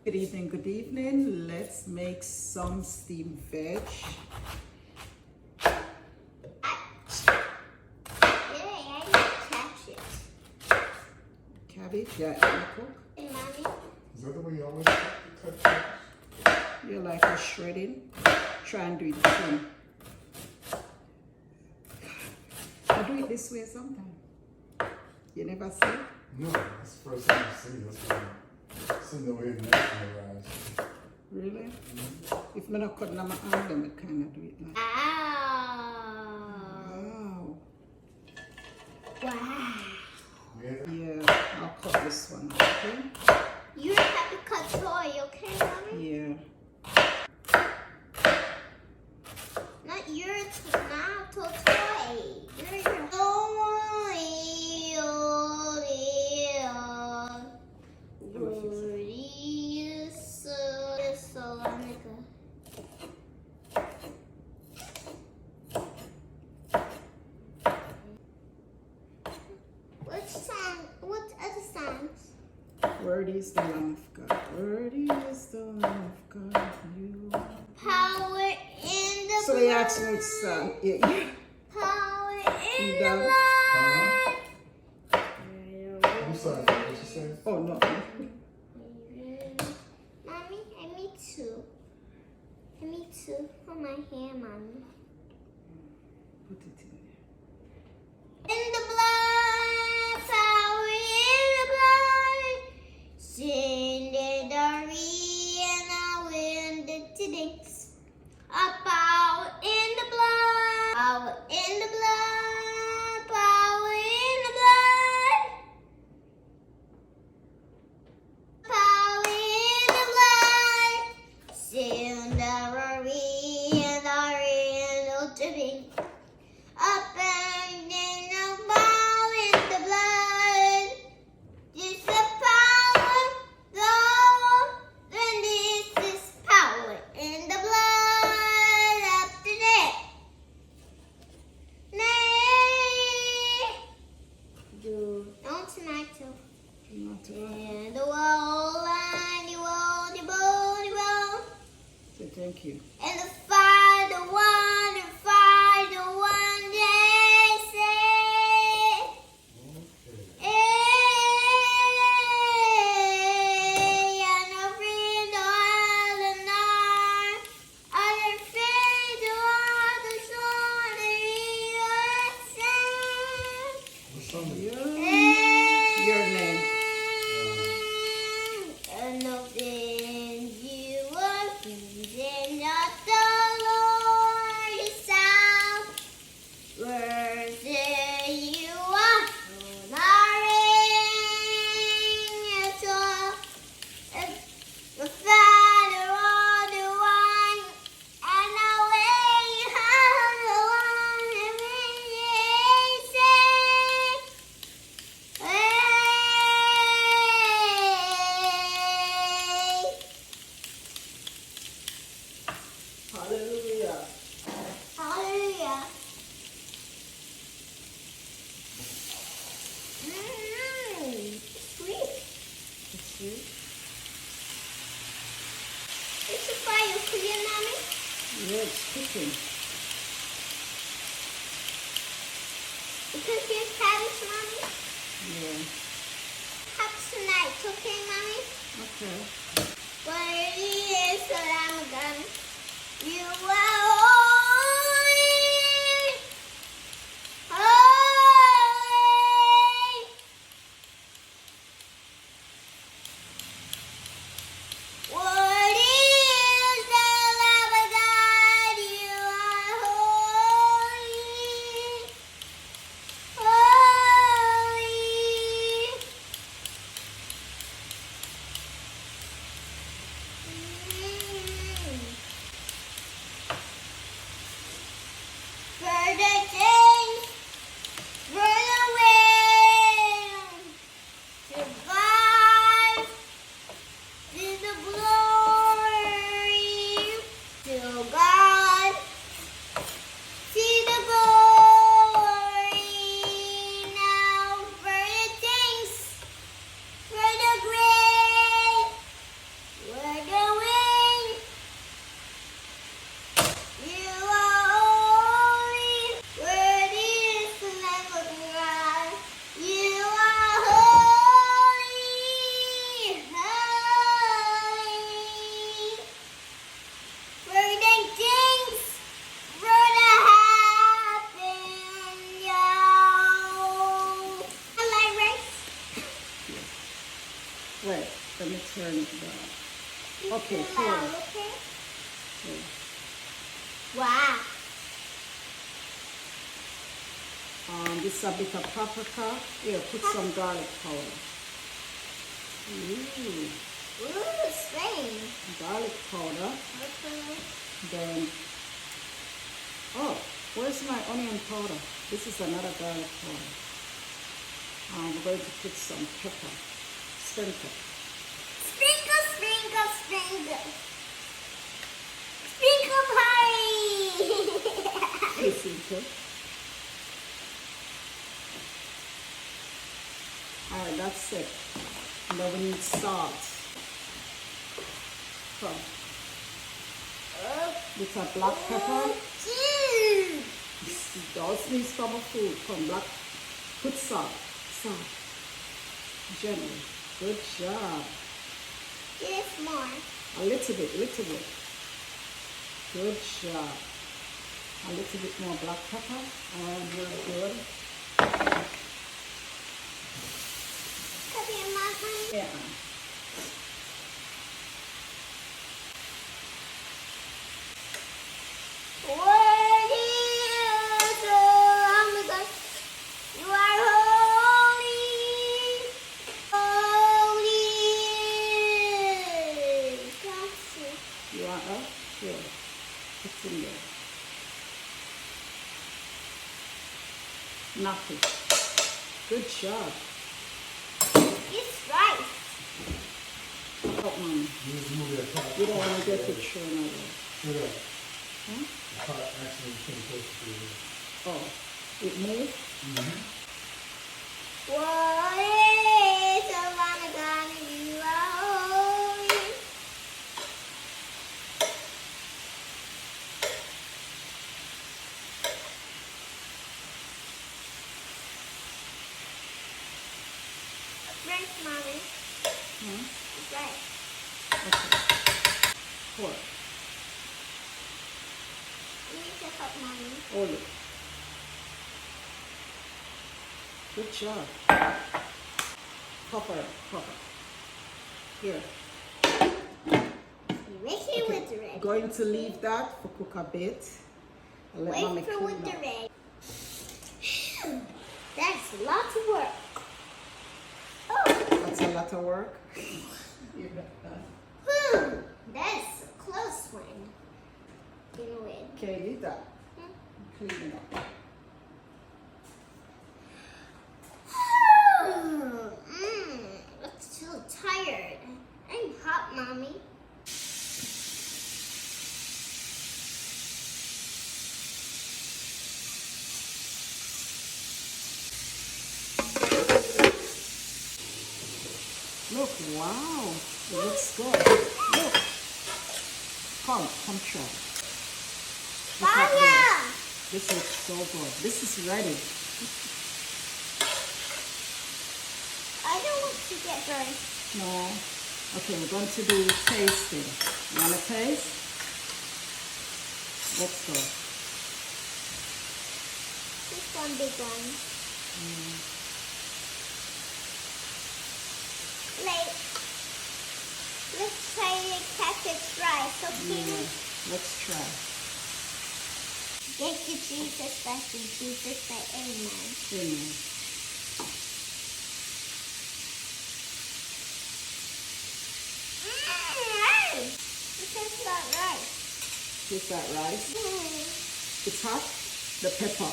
Good evening, good evening. Let's make some steamed veg. Cabbage, yeah, you cook. Hey, Mommy. Is that the way you always cut cabbage? You like a shredding? Try and do it thin. I do it this way sometimes. You never see it? No, that's the first time I've seen this one. Seen the way it mesmerized. Really? If I'm not cutting on my arm, then I kind of do it like Ow. wow. Wow. Yeah, I'll cut this one, okay? You have to cut toy, okay, Mommy? Yeah. Not your not to toy. Your What other songs? Worthy is the Lamb of God. Worthy is the Lamb of God. You. Power in the So they asked me which song. Yeah, yeah. Power in You the done? blood. I'm sorry, what you say? Oh no. Mommy, I need to. I need to put my hand, Mommy. Put it in there. In the blood, power in the blood. Sin in the and I win the tidings. A power in the blood, power in the blood, power in the blood. Power in the blood. Sin the and I win the tidings. Up and in the ball in the blood. This is power, Lord, and this is power in the blood up to that. Nay, do don't tomato. Not And the wall and the wall, the ball, the ball. Say thank you. And the fire, the one, they say. Okay. Hey, and a friend of the night, and a friend of the sun, What's on the Your name. and nothing you are pleasing not the Lord yourself. Worthy you are, the Father of the one, and the way of the one, and we say, hey. Hallelujah. Hallelujah. Sweet. It's sweet. It's a fire clear, Mommy. Yeah, it's cooking. You cooking cabbage, Mommy? Yeah. Have tonight, okay, Mommy? Okay. But it is the Lamb of God. You are holy. Holy. What is the Lamb of God? You are holy. Holy. Wait, let me turn it down. Okay, Too here. loud, okay? Here. Wow. This is a bit of paprika. Here, put some garlic powder. Ooh, Ooh, strange. garlic powder. Okay. Then, oh, where's my onion powder? This is another garlic powder. We're going to put some pepper. Sprinkle. Sprinkle, sprinkle, sprinkle. Sprinkle party. Sprinkle. Alright, that's it. And then we need salt. Come. With a black pepper. Dude. Those need stomach food. Come, black. Put salt. Salt. Gently. Good job. Give more. A little bit, little bit. Good job. A little bit more black pepper. And you're good. Cover your mouth, honey. Yeah. Worthy is the Lamb of God. You are holy. Holy. Gotcha. You want up? Here. It's in there. Knock it. Good job. It's rice. Oh, Mommy. Just move that pot. You don't want to get it thrown away. Shut up. Huh? The pot actually came close to the. Oh, it moved? What is the Lamb of God? You are holy. Right, Mommy. Huh? It's right. Okay. Pour. You need to help Mommy. Hold it. Good job. Pepper, pepper. Here. You make it with the red. Going to leave that for cook a bit. And let Mommy Wait for clean with the up. red. That's lots of work. Oh, That's a lot of work. that's a close one. In a way. Okay, leave that. Clean it up. I'm so tired. I'm hot, Mommy. Look, wow. It looks good. Look. Come try. Look at Fire! this. This looks so good. This is ready. I don't want to get burned. No. Okay, we're going to do tasting. You want to taste? Let's go. Just one big one. Like, let's try the cabbage rice, okay? Yeah, let's try. Thank you, Jesus. Thank you, Jesus. Amen. Amen. Rice. This is not rice. Taste that rice. Mm. It's hot. The pepper.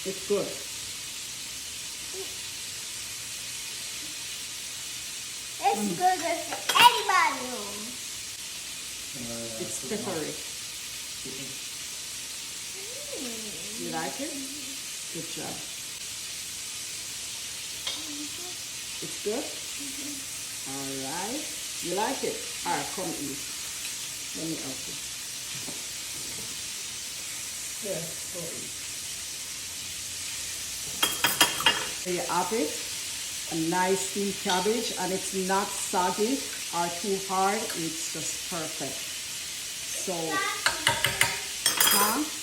It's good. It's good as anybody knows. It's peppery. You like it? Good job. It's good? Alright. You like it? Alright, come eat. Let me help you. Here, go eat. There you have it. A nice steamed cabbage, and it's not soggy or too hard. It's just perfect. salt. Huh?